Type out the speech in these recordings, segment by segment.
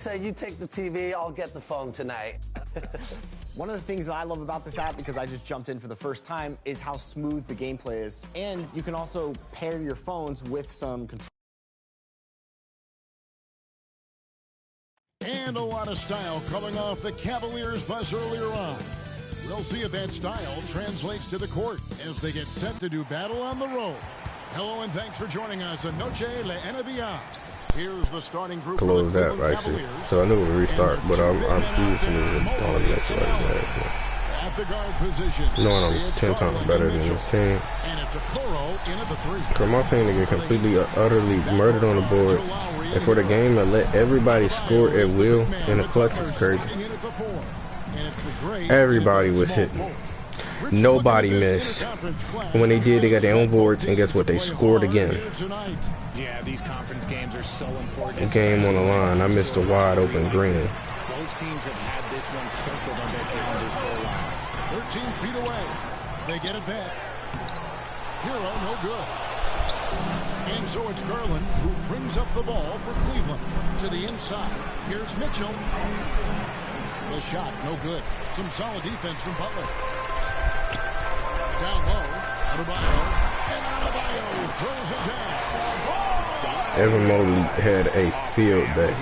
So you take the TV, I'll get the phone tonight. One of the things that I love about this app, because I just jumped in for the first time, is how smooth the gameplay is. And you can also pair your phones with some control. And a lot of style coming off the Cavaliers bus earlier on. We'll see if that style translates to the court as they get set to do battle on the road. Hello and thanks for joining us on Noche La NBA. Here's the starting group. Close that right here. So I knew it would restart, but I'm choosing it on the next one. At the guard position. Knowing I'm 10 times better than this team. And it's Okoro into the three. For my team to get completely, utterly murdered on the boards, and for the game to let everybody score at will in the clutch is crazy. Everybody was hitting. Nobody missed. When they did, they got their own boards, and guess what? They scored again. Yeah, these conference games are so important. The game on the line. I missed a wide open green. Both teams have had this one circled on their calendars for a while. 13 feet away. They get it back. Hero, no good. And so it's Garland who brings up the ball for Cleveland. To the inside. Here's Mitchell. The shot, no good. Some solid defense from Butler. Down low. Adebayo. And Adebayo throws it down. Evan Mobley had a field day.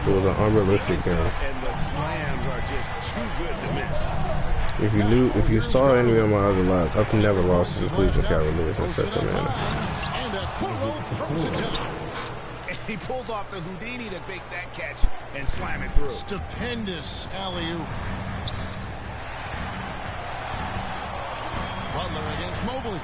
It was an unrealistic game. And the slams are just too good to miss. If you saw any of my other lives, I've never lost to the Cleveland Cavaliers in such a manner. And Okoro throws it down. He pulls off the Houdini to bake that catch and slam it through. Stupendous alley-oop. Butler against Mobley.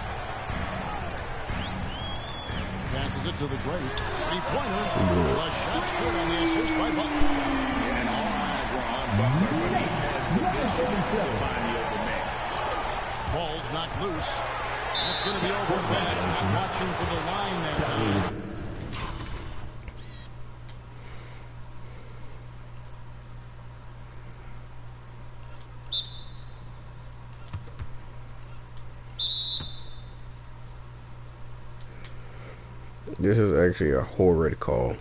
Passes it to the great. Three-pointer. The shot's good on the assist by Butler. And all eyes were on Butler, but he has the vision to find the open man. Ball's knocked loose. That's going to be over and back. Not watching for the line that time. This is actually a horrid call.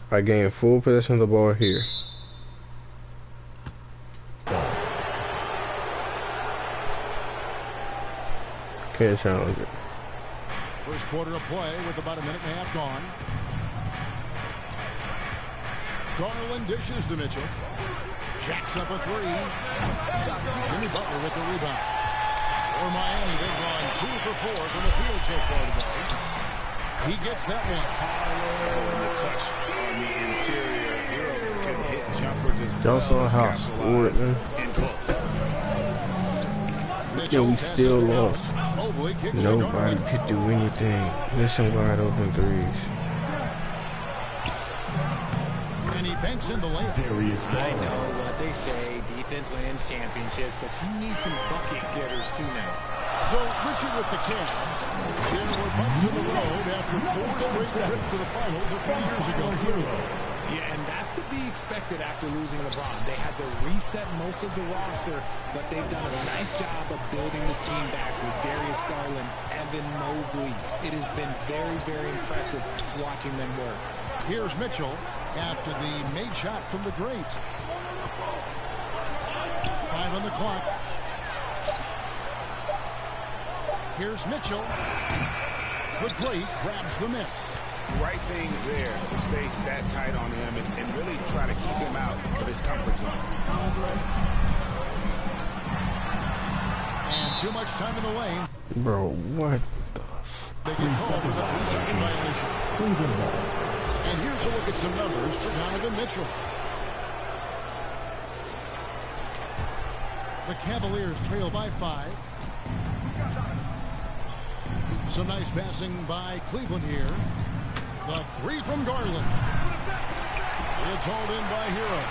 I gained full possession of the ball here. Can't challenge it. First quarter of play with about a minute and a half gone. Garland dishes to Mitchell. Jacks up a three. Jimmy Butler with the rebound. For Miami, they've gone 2 for 4 from the field so far today. He gets that one. The touch on the interior. Hero can hit jumpers as well. Y'all saw how I scored, man. Yeah, we still lost. Nobody could do anything. Missing wide open threes. And he banks in the layup. I know what they say. Defense wins championships, but you need some bucket getters too now. So, Richard with the Cavs. There were bumps in the road after 4 straight trips to the finals a few years ago. Yeah, and that's to be expected after losing LeBron. They had to reset most of the roster, but they've done a nice job of building the team back with Darius Garland, Evan Mobley. It has been very, very impressive watching them work. Here's Mitchell after the made shot from the great. 5 on the clock. Here's Mitchell. The great grabs the miss. Right thing there to stay that tight on him and really try to keep him out of his comfort zone. And too much time in the lane. Bro, what the They get called for the 3-second violation. And here's a look at some numbers for Donovan Mitchell. The Cavaliers trail by 5. Some nice passing by Cleveland here. The 3 from Garland. It's hauled in by Hero.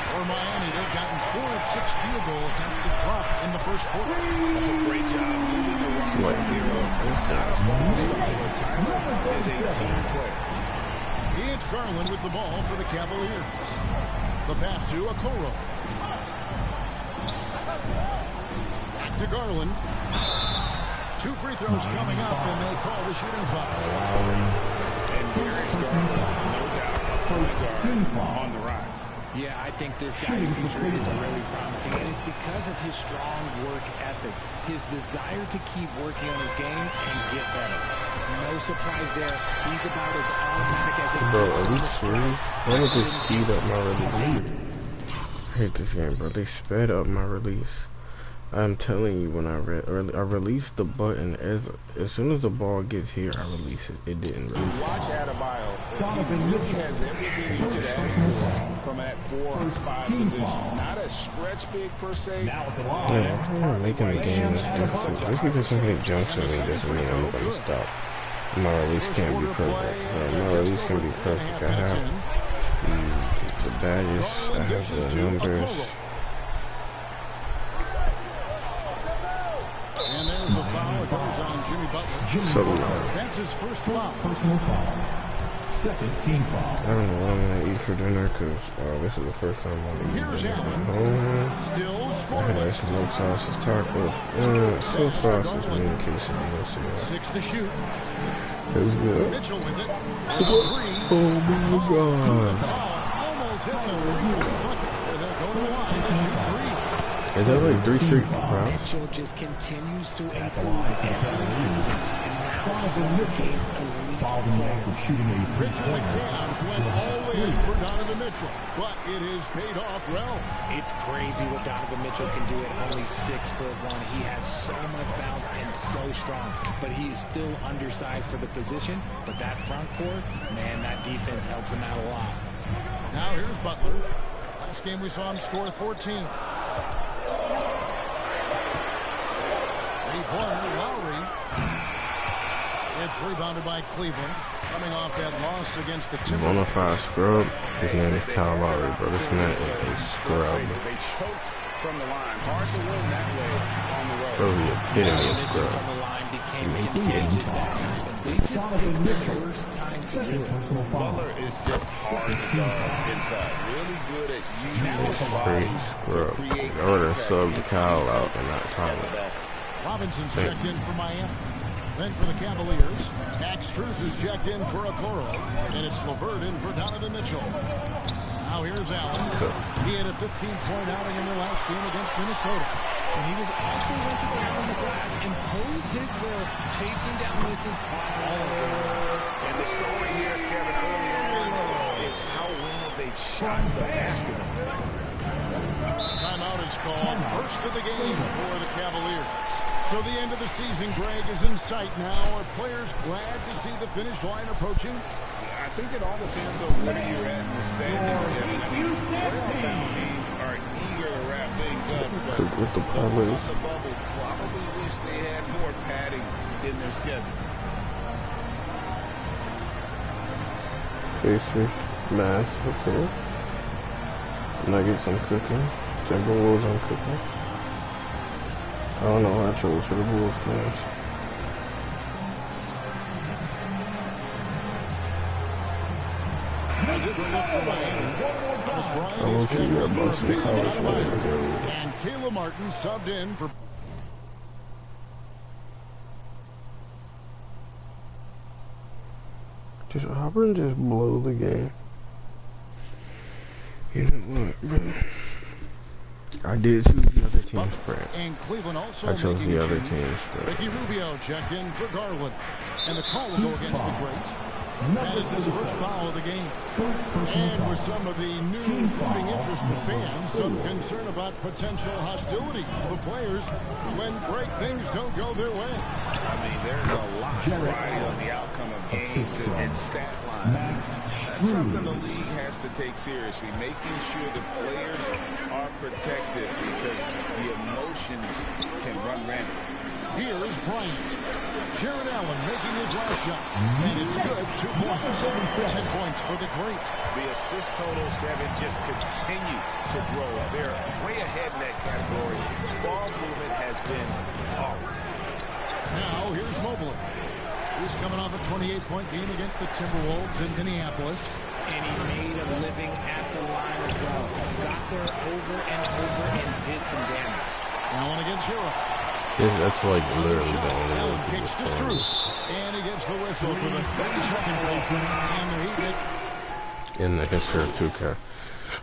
For Miami, they've gotten 4 of 6 field goal attempts to drop in the first quarter. Great job moving the rock. Hero is a team player. It's Garland with the ball for the Cavaliers. The pass to Okoro. Back to Garland. 2 free throws coming up, and they'll call the shooting foul. And Darius Garland, no doubt, a Superstar on the rise. Yeah, I think this guy's future is really promising, and it's because of his strong work ethic, his desire to keep working on his game and get better. No surprise there. He's about as automatic as it Bro, gets. are we serious? Why did they speed up my release? I hate this game, bro. They sped up my release. I'm telling you, when I released the button, as soon as the ball gets here, I release it. It didn't release. Watch Adebayo. He really has everything you could ask for from that 4 or 5 position. Not a stretch big per se. Yeah, I'm making the game this difficult. Just because somebody jumps at me doesn't mean I'm going to stop. My release can't be perfect. My release can be perfect. I have the badges. I have the numbers. And there's a foul. It goes on Jimmy Butler. That's his first foul. Personal foul. Second team foul. I don't know what I'm going to eat for dinner because this is the first time I'm going to eat Here's dinner Allen. at home. Still I had scoreless. some sausage taco. So sausage in the quesadilla. So 6 to shoot. it was good. Mitchell with it. Oh my God. Almost hit the three-point bucket. They'll go to the line to shoot 3. Is that like 3 straight fouls? Mitchell just continues to improve every season, and now he's on the game's elite Fouled in the act of shooting a Mitchell and three-pointer. Cavs went all in for Donovan Mitchell, but it is paid off well. It's crazy what Donovan Mitchell can do at only 6'1". He has so much bounce and so strong, but he is still undersized for the position. But that front court, man, that defense helps him out a lot. Now here's Butler. Last game we saw him score 14. Three-pointer, Lowry. It's rebounded by Cleveland. Coming off that loss against the Timberwolves. Bonafide scrub. His name is Kyle Lowry, bro. This man is a scrub. They choked from the line. Hard to win that way on the road. Bro, he epitome of Missing scrub. from the line became contagious. They just picked the worst time to do Second it. personal foul. Butler is just hard to guard inside. Really good at using his Straight body scrub. to create I would have contact subbed inside Kyle out the and not Tyler. basket. Robinson's checked in for Miami. Then for the Cavaliers, Max Strus is checked in for Okoro. And it's LeVert in for Donovan Mitchell. Now here's Allen. He had a 15-point outing in their last game against Minnesota. And he was also went to town on the glass, imposed his will, chasing down misses all over. And the story here, Kevin, early on is how well they've shot the basketball. Timeout is called. First of the game for the Cavaliers. So the end of the season, Greg, is in sight now. Are players glad to see the finish line approaching? I think it all depends on where you're at in the standings, Kevin. I mean, playoff teams are eager to wrap things up. Cook with the parlays. The bubble probably wish they had more padding in their schedule. Pacers, Mavs, okay. Nuggets, I'm cooking. Timberwolves, I'm cooking. I don't know why I chose for the Bulls games. I will keep you about some college players earlier. And Caleb Martin subbed in for... Just Auburn just blow the game. You know what, bro? I did choose the other team's spread. And Cleveland also I chose making the a other change. team's spread. Ricky Rubio checked in for Garland. And the call will go against the great. That is his first foul of the game. And with some of the new recruiting interest from fans, some concern about potential hostility to the players when great things don't go their way. I mean, there's a lot of variety on the outcome of games and stat line. That's something the league has to take seriously, making sure the players are protected because the emotions can run rampant. Here's Bryant. Jared Allen making his last shot. And it's good. 2 points. 10 points for the great. The assist totals, Kevin, just continue to grow. They're way ahead in that category. Ball movement has been flawless. Now, here's Mobley. He's coming off a 28-point game against the Timberwolves in Minneapolis. And he made a living at the line as well. Got there over and over and did some damage. Now on against Hero. That's like literally the only Allen one kicks to Strus. And he gets the whistle for the 32nd play. And the Heat. in the history of 2K.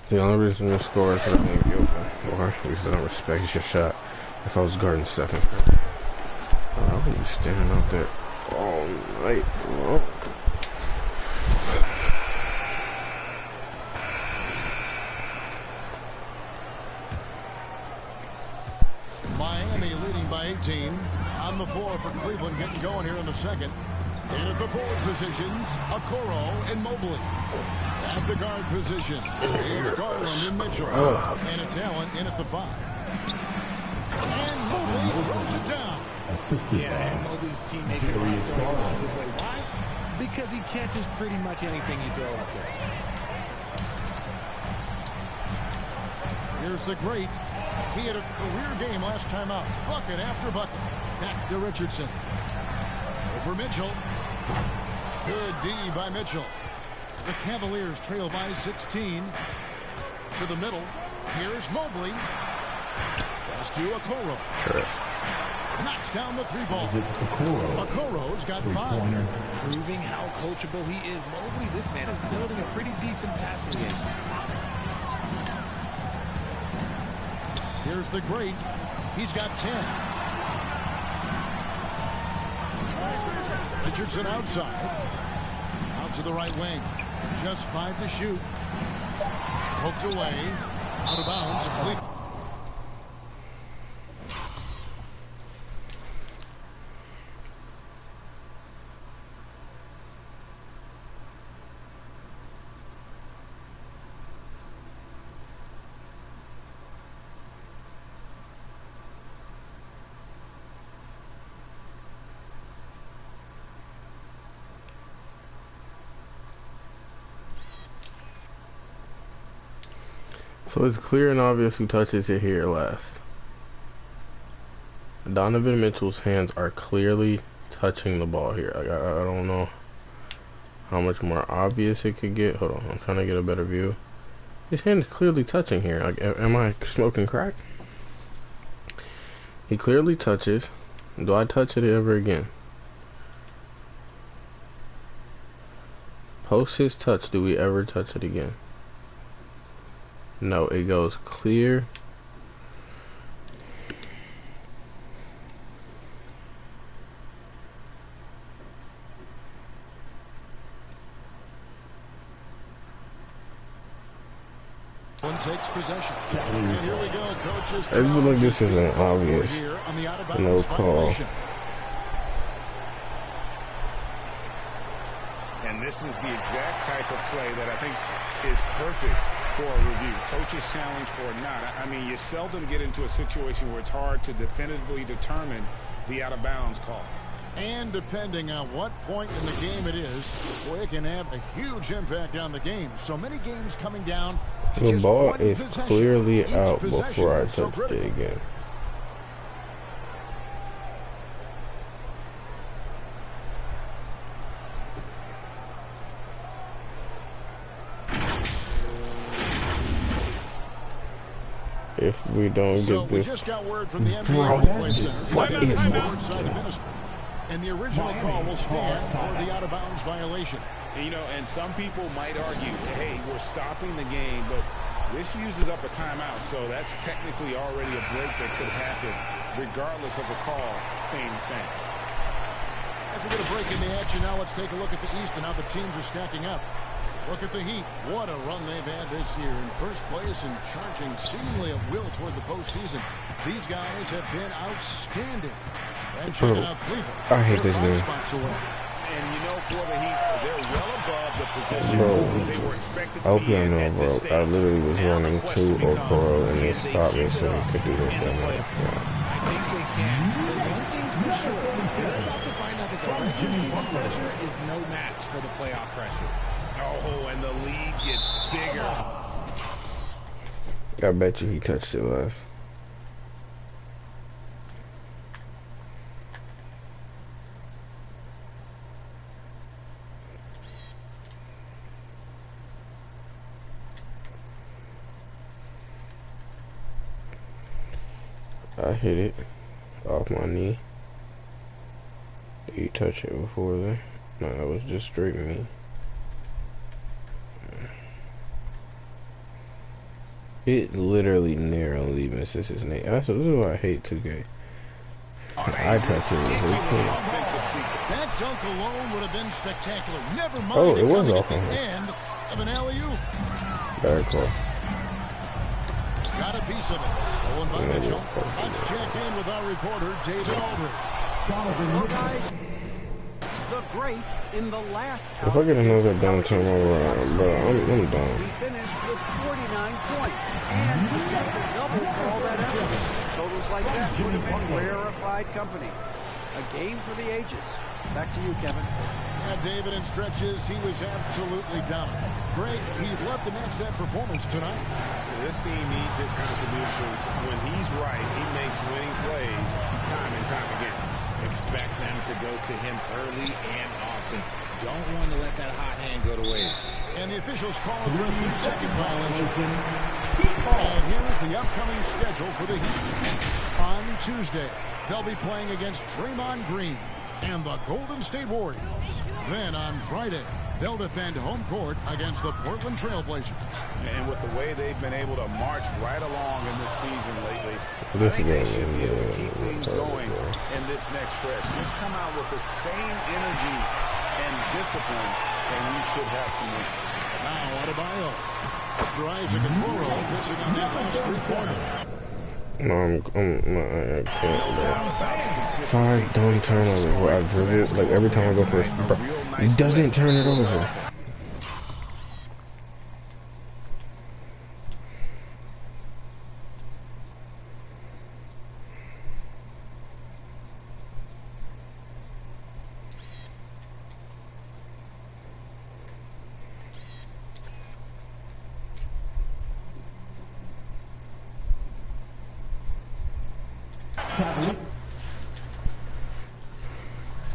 The only reason you score is because I leave you open, or because I don't respect your shot. If I was guarding Stephen Curry, I would be standing out there all night long. Miami leading by 18. On the floor for Cleveland, getting going here in the second. In at the forward positions, Okoro and Mobley. At the guard position, it's Garland and Mitchell. And it's Allen in at the 5. And Mobley throws it down. Assisted And by Mobley's teammates are Darius throwing bombs Garland. his way. Why? Because he catches pretty much anything you throw up there. Here's the great. He had a career game last time out. Bucket after bucket. Back to Richardson. Over Mitchell. Good D by Mitchell. The Cavaliers trail by 16. To the middle. Here's Mobley. Pass to Okoro. Trash. Knocks down the 3-ball. Is it Okoro? Okoro's got 5. Three-pointer. Proving how coachable he is. Mobley, this man is building a pretty decent passing game. Here's the great. He's got 10. Richardson outside. Out to the right wing. Just 5 to shoot. Poked away. Out of bounds. Cleveland. So it's clear and obvious who touches it here last. Donovan Mitchell's hands are clearly touching the ball here. I don't know how much more obvious it could get. Hold on, I'm trying to get a better view. His hand is clearly touching here. Like, am I smoking crack? He clearly touches. Do I touch it ever again? Post his touch, do we ever touch it again? No, it goes clear. One takes possession. And here we go, coaches. I feel like this isn't obvious. No call. And this is the exact type of play that I think is perfect for a review. Coach's challenge or not. I mean, you seldom get into a situation where it's hard to definitively determine the out-of-bounds call. And depending on what point in the game it is, boy, it can have a huge impact on the game. So many games coming down to The just ball one is possession. clearly Each out possession before I is so touched critical. it again. If we don't So get we this, just got word from the NBA Bro, Replay Center. what That is the that? north side administrator. And the original call will stand for the out-of-bounds violation. You know, and some people might argue, hey, we're stopping the game, but this uses up a timeout, so that's technically already a break that could happen, regardless of the call staying the same. As we get a break in the action now, let's take a look at the East and how the teams are stacking up. Look at the Heat. What a run they've had this year. In first place and charging seemingly at will toward the postseason. These guys have been outstanding. And check it out, Cleveland. I hate They're this 5 game. spots away. And you know, for the Heat, they're well above the position Bro, they were expected I to hope be y'all in know, at bro. this stage. I literally was Now the running question to becomes, Okoro and they can they stopped me keep so it he up could do this. in the I'm like, playoffs? I think they can. But one thing's for sure, they're about to find out that the regular season pressure is no match for the playoff pressure. Oh, and the lead gets bigger. I bet you he touched it last. I hit it off my knee. Did you touch it before then? No, that was just straight me. It literally narrowly misses his name. This is why I hate 2K. Eye touching is really cool. That dunk alone would have been spectacular. Never mind. Oh, it was off the on him. end of an alley-oop. Very cool. Got a piece of it. Stolen by Mitchell. Let's check in with our reporter, David Aldridge. Well, guys, the great in the last If I get another down turnover, bro, I'm done. We finished with 49 points and we triple double for all that effort. Totals like that would have been rarefied company. A game for the ages. Back to you, Kevin. Yeah, David, in stretches, he was absolutely dominant. Great. He'd love to match that performance tonight. This team needs his contributions. When he's right, he makes winning plays time and time again. Expect them to go to him early and often. Don't want to let that hot hand go to waste. And the officials call it a 3-second violation. And here's the upcoming schedule for the Heat. On Tuesday, they'll be playing against Draymond Green and the Golden State Warriors. Then on Friday, they'll defend home court against the Portland Trail Blazers. And with the way they've been able to march right along in this season lately, I This think they game should be able to is keep things going in this next stretch. Just come out with the same energy and discipline, and you should have some wins. Now Adebayo drives a Okoro, missing on that last three-pointer. No, I can't, bro. 5 dumb turnovers where I dribble, like every time I go for a, bro, he doesn't turn it over.